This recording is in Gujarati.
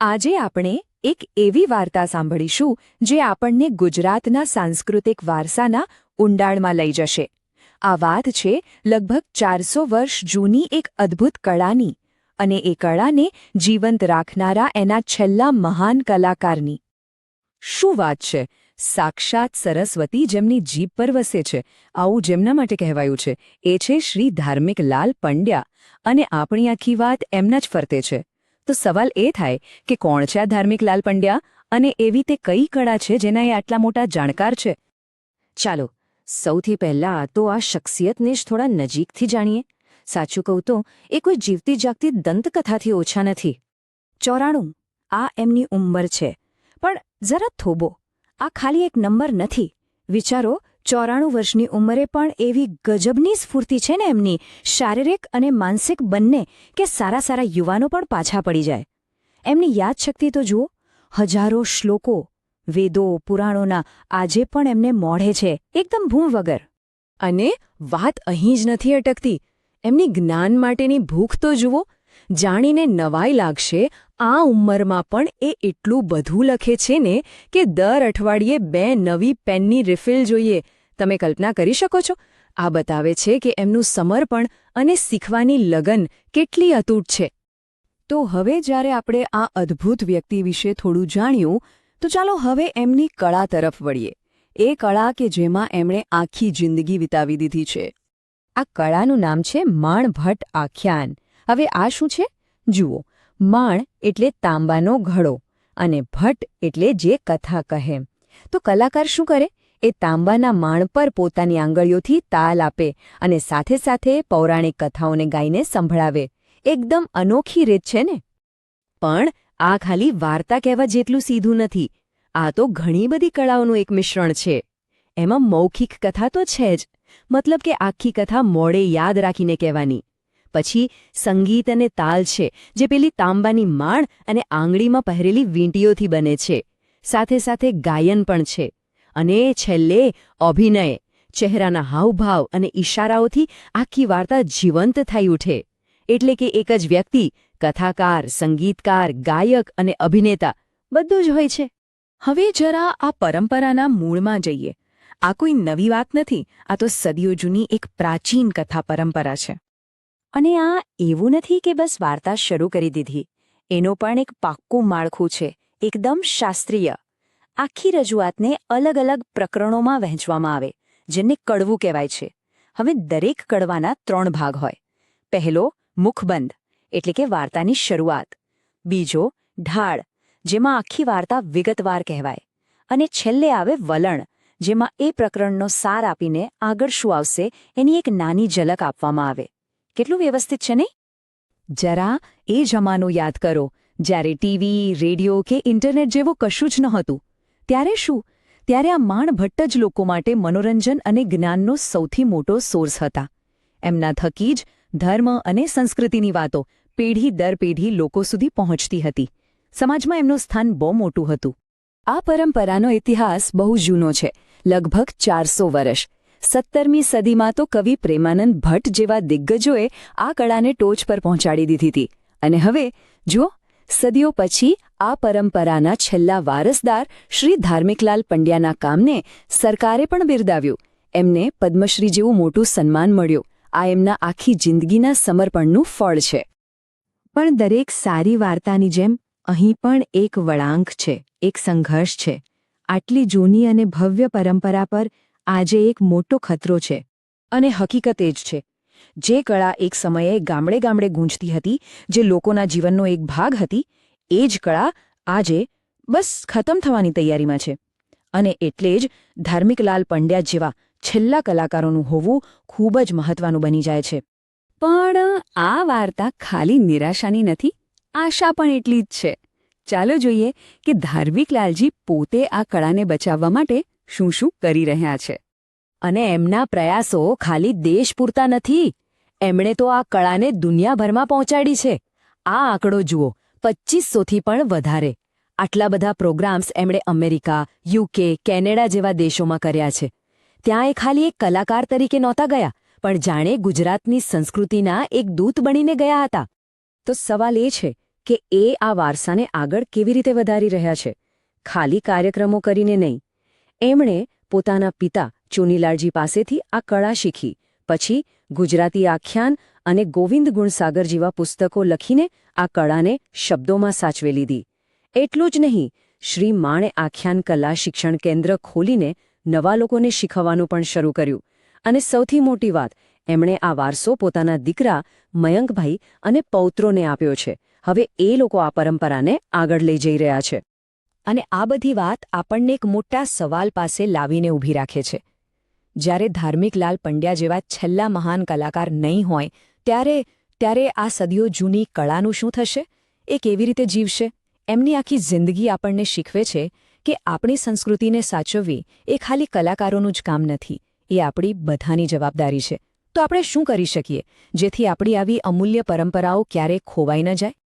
આજે આપણે એક એવી વાર્તા સાંભળીશું જે આપણને ગુજરાતના સાંસ્કૃતિક વારસાના ઊંડાણમાં લઈ જશે. આ વાત છે લગભગ 400 વર્ષ જૂની એક અદ્ભુત કળાની અને એ કળાને જીવંત રાખનારા એના છેલ્લા મહાન કલાકારની. શું વાત છે! સાક્ષાત સરસ્વતી જેમની જીભ પર વસે છે, આવું જેમના માટે કહેવાયું છે એ છે શ્રી ધાર્મિકલાલ પંડ્યા. અને આપણી આખી વાત એમના જ ફરતે છે. તો સવાલ એ થાય કે કોણ છે આ ધાર્મિકલાલ પંડ્યા અને એવી તે કઈ કળા છે જેના એ આટલા મોટા જાણકાર છે? ચાલો સૌથી પહેલા તો આ શખ્સિયતને જ થોડા નજીકથી જાણીએ. સાચું કહું તો એ કોઈ જીવતી જાગતી દંતકથાથી ઓછા નથી. 94 આ એમની ઉંમર છે. પણ જરા થોભો, આ ખાલી એક નંબર નથી. વિચારો, 94 વર્ષની ઉંમરે પણ એવી ગજબની સ્ફૂર્તિ છે ને એમની, શારીરિક અને માનસિક બંને, કે સારા સારા યુવાનો પણ પાછા પડી જાય. એમની યાદશક્તિ તો જુઓ, હજારો શ્લોકો, વેદો, પુરાણોના આજે પણ એમને મોઢે છે, એકદમ ભૂમ વગર. અને વાત અહીં જ નથી અટકતી. એમની જ્ઞાન માટેની ભૂખ તો જુઓ. જાણીને નવાઈ લાગશે, આ ઉંમરમાં પણ એ એટલું બધું લખે છે ને કે દર અઠવાડિયે 2 નવી પેનની રિફિલ જોઈએ. તમે કલ્પના કરી શકો છો? આ બતાવે છે કે એમનું સમર્પણ અને શીખવાની લગન કેટલી અતૂટ છે. તો હવે જ્યારે આપણે આ અદ્ભુત વ્યક્તિ વિશે થોડું જાણ્યું, તો ચાલો હવે એમની કળા તરફ વળીએ. એ કળા કે જેમાં એમણે આખી જિંદગી વિતાવી દીધી છે. આ કળાનું નામ છે માણભટ્ટ આખ્યાન. હવે આ શું છે? જુઓ, માણ એટલે તાંબાનો ઘડો અને ભટ્ટ એટલે જે કથા કહે. તો કલાકાર શું કરે? એ તાંબાના માણ પર પોતાની આંગળીઓથી તાલ આપે અને સાથે સાથે પૌરાણિક કથાઓને ગાઈને સંભળાવે. એકદમ અનોખી રીત છે ને? પણ આ ખાલી વાર્તા કહેવા જેટલું સીધું નથી. આ તો ઘણી બધી કળાઓનું એક મિશ્રણ છે. એમાં મૌખિક કથા તો છે જ, મતલબ કે આખી કથા મોડે યાદ રાખીને કહેવાની. પછી સંગીત અને તાલ છે, જે પેલી તાંબાની માણ અને આંગળીમાં પહેરેલી વીંટીઓથી બને છે. સાથે સાથે ગાયન પણ છે. અને છેલ્લે અભિનય, ચહેરાના હાવભાવ અને ઇશારાઓથી આખી વાર્તા જીવંત થઈ ઉઠે. એટલે કે એક જ વ્યક્તિ કથાકાર, સંગીતકાર, ગાયક અને અભિનેતા બધું જ હોય છે. હવે જરા આ પરંપરાના મૂળમાં જઈએ. આ કોઈ નવી વાત નથી. આ તો સદીઓ જૂની એક પ્રાચીન કથા પરંપરા છે. અને આ એવું નથી કે બસ વાર્તા શરૂ કરી દીધી. એનો પણ એક પાક્કું માળખું છે, એકદમ શાસ્ત્રીય. આખી રજૂઆતને અલગ અલગ પ્રકરણોમાં વહેંચવામાં આવે, જેને કડવું કહેવાય છે. હવે દરેક કડવાના 3 ભાગ હોય. પહેલો મુખબંધ, એટલે કે વાર્તાની શરૂઆત. બીજો ઢાળ, જેમાં આખી વાર્તા વિગતવાર કહેવાય. અને છેલ્લે આવે વલણ, જેમાં એ પ્રકરણનો સાર આપીને આગળ શું આવશે એની એક નાની ઝલક આપવામાં આવે. કેટલું વ્યવસ્થિત છે નહીં? જરા એ જમાનો યાદ કરો, જ્યારે ટીવી, રેડિયો કે ઇન્ટરનેટ જેવું કશું જ નહોતું. ત્યારે શું? ત્યારે આ માણભટ્ટ જ લોકો માટે મનોરંજન અને જ્ઞાનનો સૌથી મોટો સોર્સ હતા. એમના થકી જ ધર્મ અને સંસ્કૃતિની વાતો પેઢી દર પેઢી લોકો સુધી પહોંચતી હતી. સમાજમાં એમનું સ્થાન બહુ મોટું હતું. આ પરંપરાનો ઇતિહાસ બહુ જૂનો છે, લગભગ 400 વર્ષ. 17મી સદીમાં તો કવિ પ્રેમાનંદ ભટ્ટ જેવા દિગ્ગજોએ આ કળાને ટોચ પર પહોંચાડી દીધી હતી. અને હવે જુઓ, સદીઓ પછી આ પરંપરાના છેલ્લા વારસદાર શ્રી ધાર્મિકલાલ પંડ્યાના કામને સરકારે પણ બિરદાવ્યું. એમને પદ્મશ્રી જેવું મોટું સન્માન મળ્યું. આ એમના આખી જિંદગીના સમર્પણનું ફળ છે. પણ દરેક સારી વાર્તાની જેમ અહીં પણ એક વળાંક છે, એક સંઘર્ષ છે. આટલી જૂની અને ભવ્ય પરંપરા પર આજે એક મોટો ખતરો છે. અને હકીકત એ જ છે. જે કળા એક સમયે ગામડે ગામડે ગૂંજતી હતી, જે લોકોના જીવનનો એક ભાગ હતી, એ જ કળા આજે બસ ખતમ થવાની તૈયારીમાં છે. અને એટલે જ ધાર્મિકલાલ પંડ્યા જેવા છેલ્લા કલાકારોનું હોવું ખૂબ જ મહત્વનું બની જાય છે. પણ આ વાર્તા ખાલી નિરાશાની નથી, આશા પણ એટલી જ છે. ચાલો જોઈએ કે ધાર્મિકલાલજી પોતે આ કળાને બચાવવા માટે શું શું કરી રહ્યા છે. અને એમના પ્રયાસો ખાલી દેશ પૂરતા નથી. એમણે તો આ કળાને દુનિયાભરમાં પહોંચાડી છે. આ આંકડો જુઓ, 2500થી પણ વધારે. આટલા બધા પ્રોગ્રામ્સ એમણે અમેરિકા, યુકે, કેનેડા જેવા દેશોમાં કર્યા છે. ત્યાં એ ખાલી એક કલાકાર તરીકે નહોતા ગયા, પણ જાણે ગુજરાતની સંસ્કૃતિના એક દૂત બનીને ગયા હતા. તો સવાલ એ છે કે એ આ વારસાને આગળ કેવી રીતે વધારી રહ્યા છે, ખાલી કાર્યક્રમો કરીને નહીં. એમણે પોતાના પિતા ચુનીલાલજી પાસેથી આ કળા શીખી, પછી ગુજરાતી આખ્યાન અને ગોવિંદ ગુણસાગર જેવા પુસ્તકો લખીને આ કળાને શબ્દોમાં સાચવી લીધી. એટલું જ નહીં, શ્રી માણે આખ્યાન કલા શિક્ષણ કેન્દ્ર ખોલીને નવા લોકોને શીખવવાનું પણ શરૂ કર્યું. અને સૌથી મોટી વાત, એમણે આ વારસો પોતાના દીકરા મયંકભાઈ અને પૌત્રોને આપ્યો છે. હવે એ લોકો આ પરંપરાને આગળ લઈ જઈ રહ્યા છે. અને આ બધી વાત આપણને એક મોટા સવાલ પાસે લાવીને ઊભી રાખે છે. જ્યારે ધાર્મિકલાલ પંડ્યા જેવા છેલ્લા મહાન કલાકાર નહીં હોય ત્યારે આ સદીઓ જૂની કળાનું શું થશે? એ કેવી રીતે જીવશે? એમની આખી જિંદગી આપણને શીખવે છે કે આપણી સંસ્કૃતિને સાચવવી એ ખાલી કલાકારોનું જ કામ નથી, એ આપણી બધાની જવાબદારી છે. તો આપણે શું કરી શકીએ જેથી આપણી આવી અમૂલ્ય પરંપરાઓ ક્યારેય ખોવાઈ ન જાય?